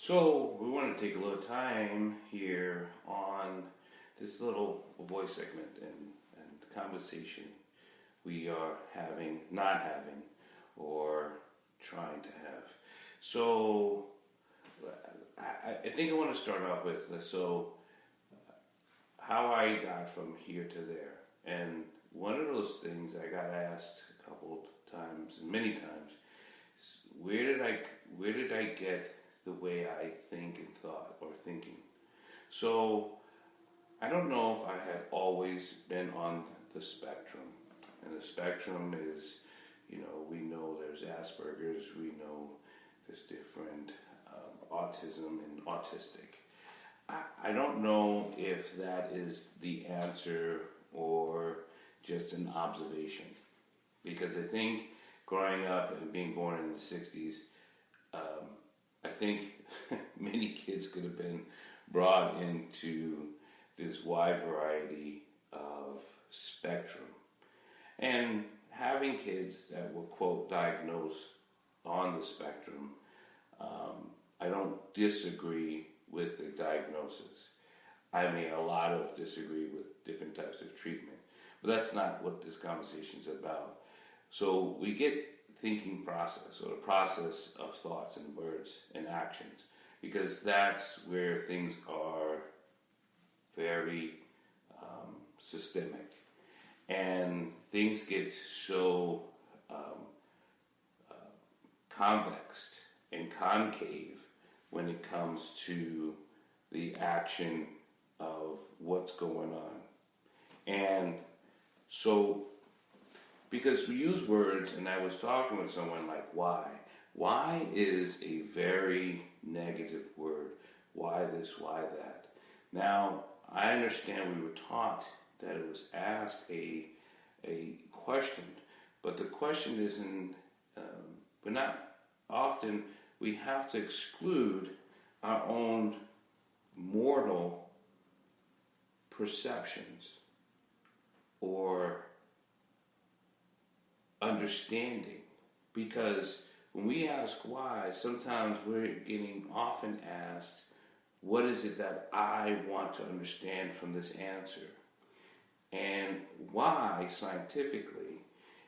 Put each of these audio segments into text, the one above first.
So we want to take a little time here on this little voice segment and conversation we are having, not having, or trying to have. So I think I want to start off with how I got from here to there. And one of those things I got asked a couple of times, and many times, is where did I get the way I think and thought or thinking? So I don't know if I had always been on the spectrum. And the spectrum is, we know there's Asperger's, we know there's different autism and autistic. I don't know if that is the answer or just an observation. Because I think growing up and being born in the 60s, I think many kids could have been brought into this wide variety of spectrum. And having kids that were, quote, diagnosed on the spectrum, I don't disagree with the diagnosis. I may a lot of disagree with different types of treatment. But that's not what this conversation is about. So we get thinking process, or the process of thoughts and words and actions, because that's where things are very systemic. And things get so convexed and concave when it comes to the action of what's going on. And so, because we use words, and I was talking with someone like why. Why is a very negative word. Why this, why that. Now, I understand we were taught that it was asked a question, but the question isn't, but not often we have to exclude our own mortal perceptions or understanding, because when we ask why, sometimes we're getting often asked, what is it that I want to understand from this answer? And why, scientifically,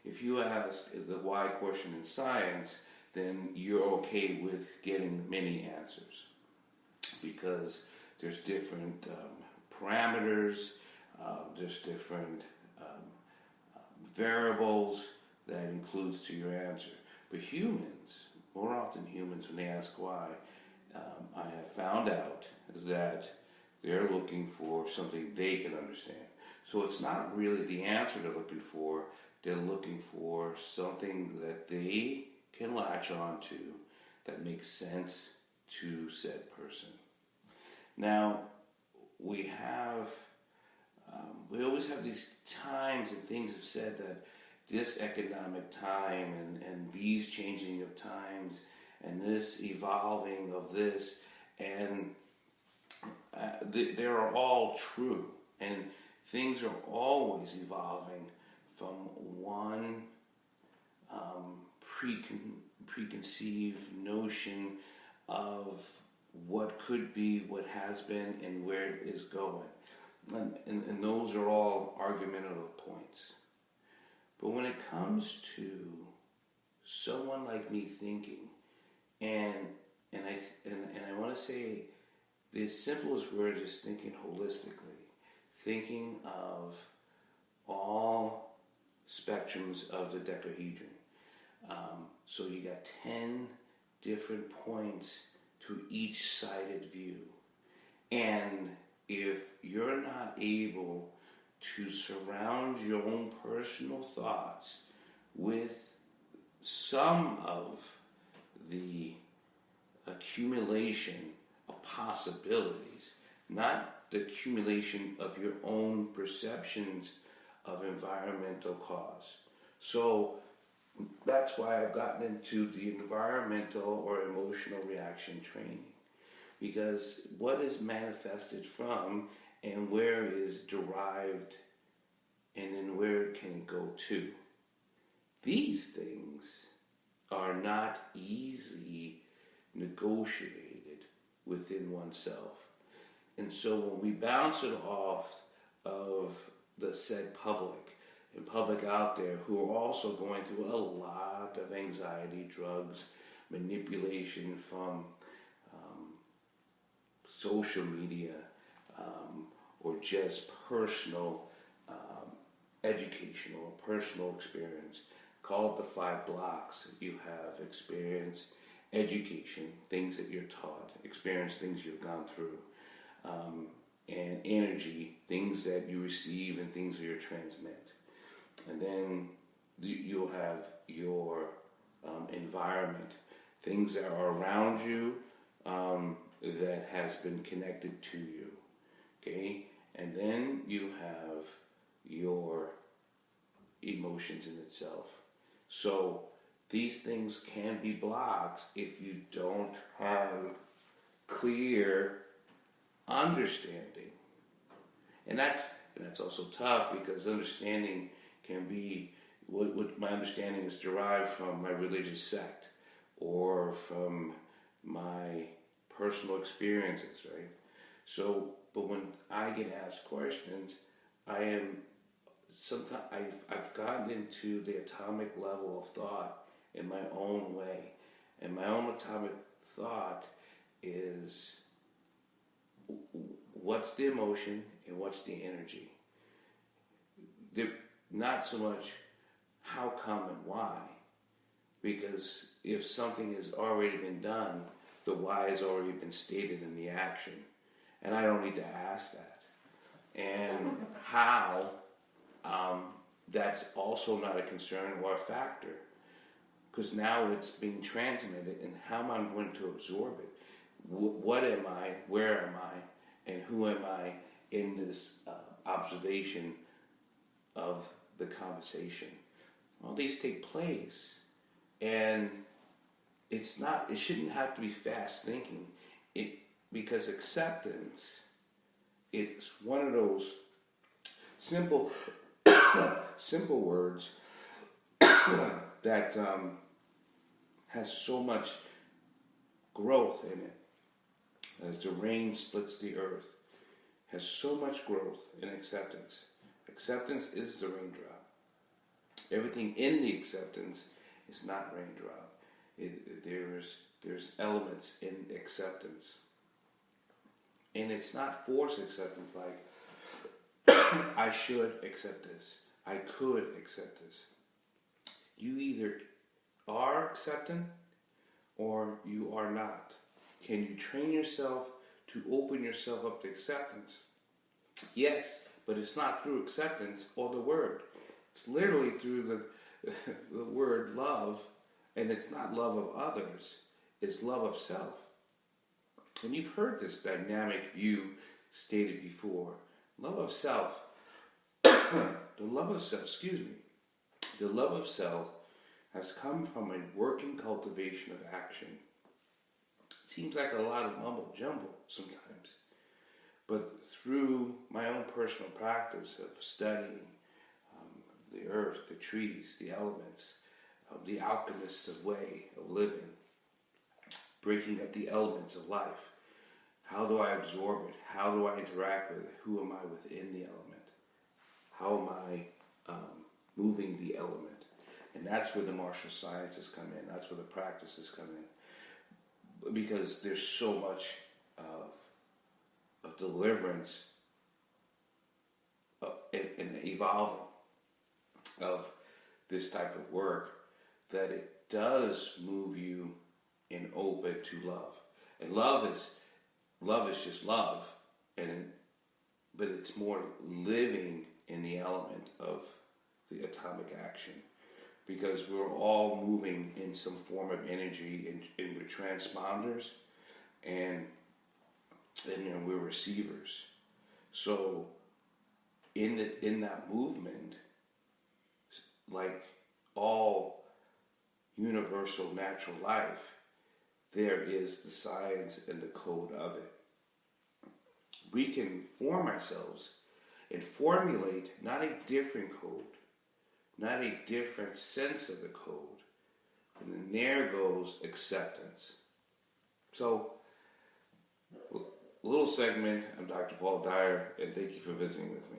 if you ask the why question in science, then you're okay with getting many answers, because there's different parameters, there's different variables that includes to your answer. But humans, more often humans, when they ask why, I have found out that they're looking for something they can understand. So it's not really the answer they're looking for. They're looking for something that they can latch on to that makes sense to said person. Now, we always have these times and things have said that this economic time and these changing of times and this evolving of this, and they are all true, and things are always evolving from one preconceived notion of what could be, what has been, and where it is going. And those are all argumentative points. But when it comes to someone like me thinking, and I want to say the simplest word is thinking holistically, thinking of all spectrums of the dodecahedron. So you got 10 different points to each sided view. And if you're not able to surround your own personal thoughts with some of the accumulation of possibilities, not the accumulation of your own perceptions of environmental cause. So that's why I've gotten into the environmental or emotional reaction training, because what is manifested from and where is derived, and then where can it go to? These things are not easily negotiated within oneself. And so when we bounce it off of the said public, and public out there who are also going through a lot of anxiety, drugs, manipulation from social media, or just personal education or personal experience. Call it the 5 blocks. You have experience, education, things that you're taught, experience, things you've gone through, and energy, things that you receive and things that you transmit. And then you'll have your environment, things that are around you that has been connected to you. Okay? And then you have your emotions in itself. So these things can be blocks if you don't have clear understanding. And that's also tough, because understanding can be what my understanding is derived from my religious sect or from my personal experiences, right? So, but when I get asked questions, I've gotten into the atomic level of thought in my own way. And my own atomic thought is, what's the emotion and what's the energy? Not so much how come and why, because if something has already been done, the why has already been stated in the action, and I don't need to ask that. And how, that's also not a concern or a factor, because now it's being transmitted, and how am I going to absorb it? What am I, where am I, and who am I in this observation of the conversation? All these take place, and it shouldn't have to be fast thinking, because acceptance, it's one of those simple words that has so much growth in it. As the rain splits the earth, has so much growth in acceptance. Acceptance is the raindrop. Everything in the acceptance is not raindrop. There's elements in acceptance. And it's not forced acceptance like, I should accept this. I could accept this. You either are accepting or you are not. Can you train yourself to open yourself up to acceptance? Yes, but it's not through acceptance or the word. It's literally through the word love, and it's not love of others, it's love of self. And you've heard this dynamic view stated before. Love of self, the love of self has come from a working cultivation of action. It seems like a lot of mumble jumble sometimes. But through my own personal practice of studying the earth, the trees, the elements, the alchemist's way of living, breaking up the elements of life. How do I absorb it? How do I interact with it? Who am I within the element? How am I moving the element? And that's where the martial sciences come in. That's where the practices come in. Because there's so much of deliverance and evolving of this type of work, that it does move you and open to love. And love is just love, but it's more living in the element of the atomic action, because we're all moving in some form of energy, and we're transponders, and we're receivers. So in that movement, like all universal natural life, there is the science and the code of it. We can form ourselves and formulate not a different code, not a different sense of the code, and then there goes acceptance. So little segment. I'm Dr. Paul Dyer, and thank you for visiting with me.